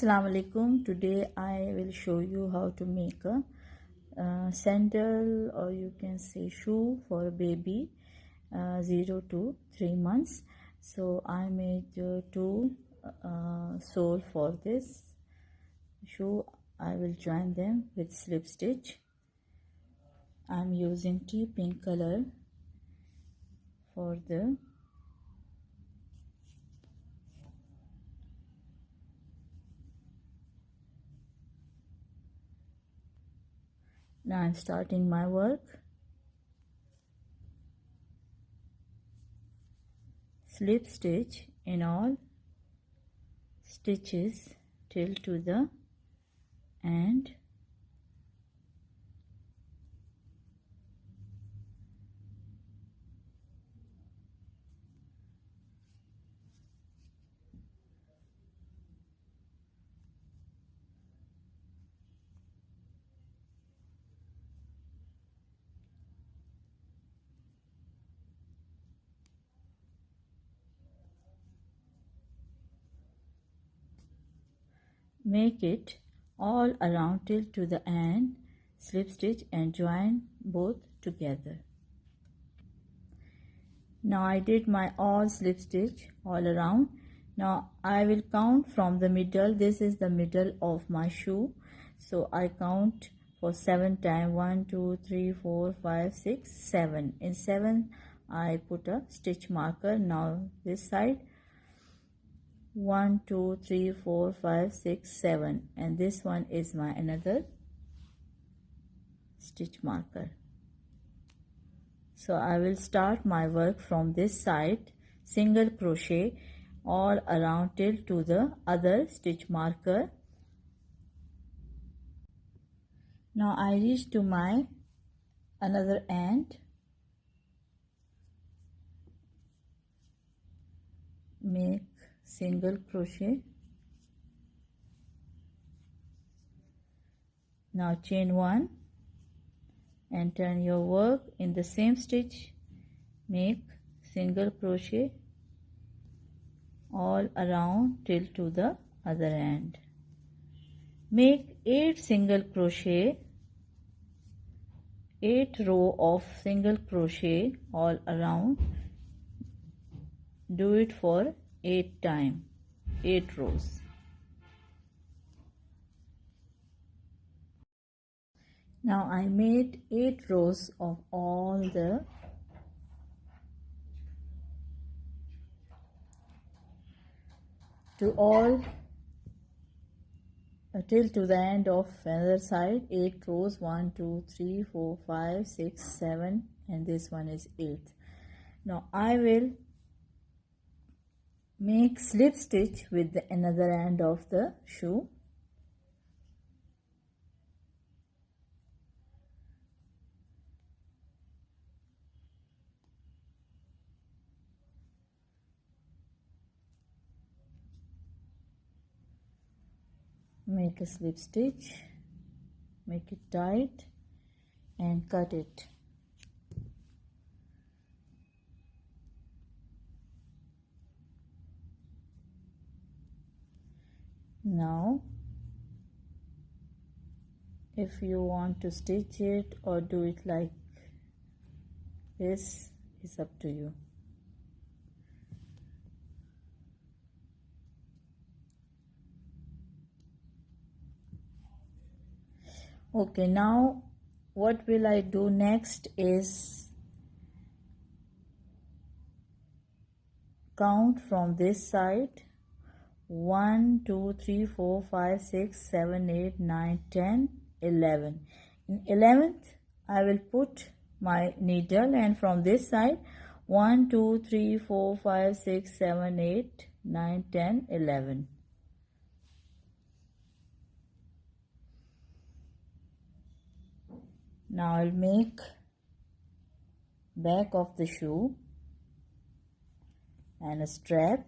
Assalamu alaikum. Today I will show you how to make a sandal, or you can say shoe for a baby 0 to 3 months. So I made two sole for this shoe. I will join them with slip stitch. I'm using tea pink color for the now I'm starting my work. Slip stitch in all stitches till to the end. Make it all around till to the end, slip stitch and join both together. Now I did my all slip stitch all around. Now I will count from the middle. This is the middle of my shoe, so I count for 7 times. 1 2 3 4 5 6 7. In 7 I put a stitch marker. Now this side 1 2 3 4 5 6 7, and this one is my another stitch marker. So I will start my work from this side, single crochet all around till to the other stitch marker. Now I reach to my another end, make single crochet. Now chain 1 and turn your work in the same stitch, make single crochet all around till to the other end. Make 8 single crochet, 8 row of single crochet all around. Do it for 8 times, 8 rows. Now I made 8 rows of all the to all till to the end of another side. 8 rows, 1 2 3 4 5 6 7, and this one is 8th. Now I will make slip stitch with the another end of the shoe. Make a slip stitch, make it tight and cut it. Now if you want to stitch it or do it like this, is up to you. Okay, now what will I do next is count from this side. 1 2 3 4 5 6 7 8 9 10 11. In 11th I will put my needle, and from this side 1 2 3 4 5 6 7 8 9 10 11. Now I'll make back of the shoe and a strap.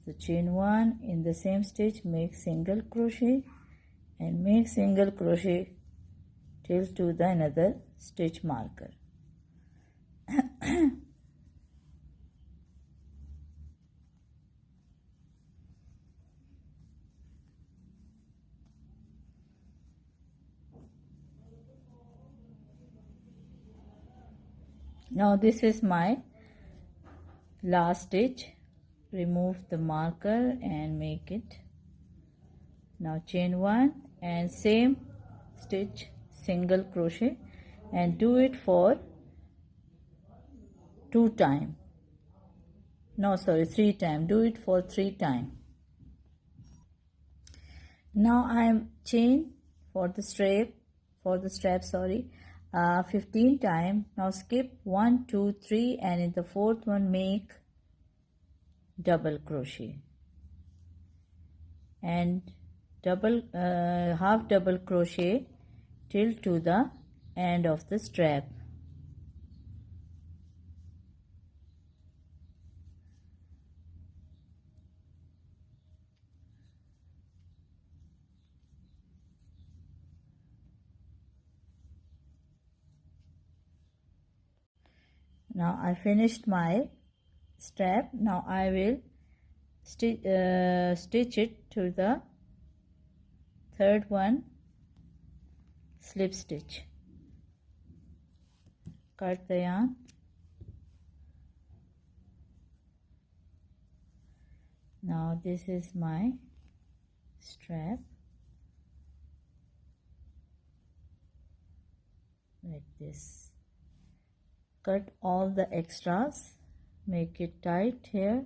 So chain 1 in the same stitch, make single crochet and make single crochet till to the another stitch marker. Now this is my last stitch. Remove the marker and make it. Now chain 1 and same stitch, single crochet, and do it for 2 times. No, sorry, 3 times. Do it for 3 times. Now I am chain for the strap, 15 times. Now skip 1, 2, 3, and in the fourth one make double crochet and half double crochet till to the end of the strap. Now I finished my strap. Now I will stitch it to the third one, slip stitch. Cut the yarn. Now this is my strap, like this. Cut all the extras, make it tight here.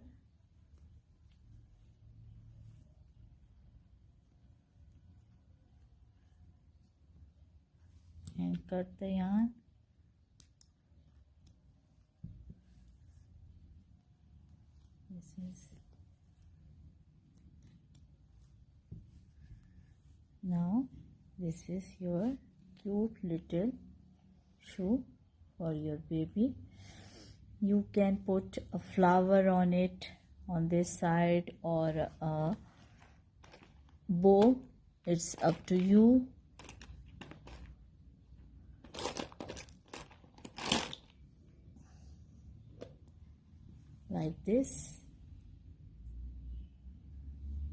And cut the yarn. Now this is your cute little shoe for your baby. You can put a flower on it on this side or a bow. It's up to you. Like this.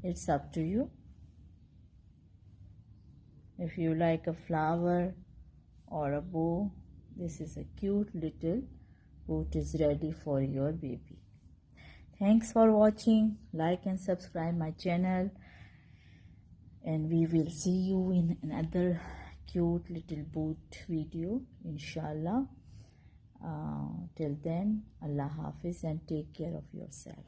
It's up to you. If you like a flower or a bow, this is a cute little boot is ready for your baby. Thanks for watching. Like and subscribe my channel, and we will see you in another cute little boot video, inshallah. Till then, Allah Hafiz, and take care of yourself.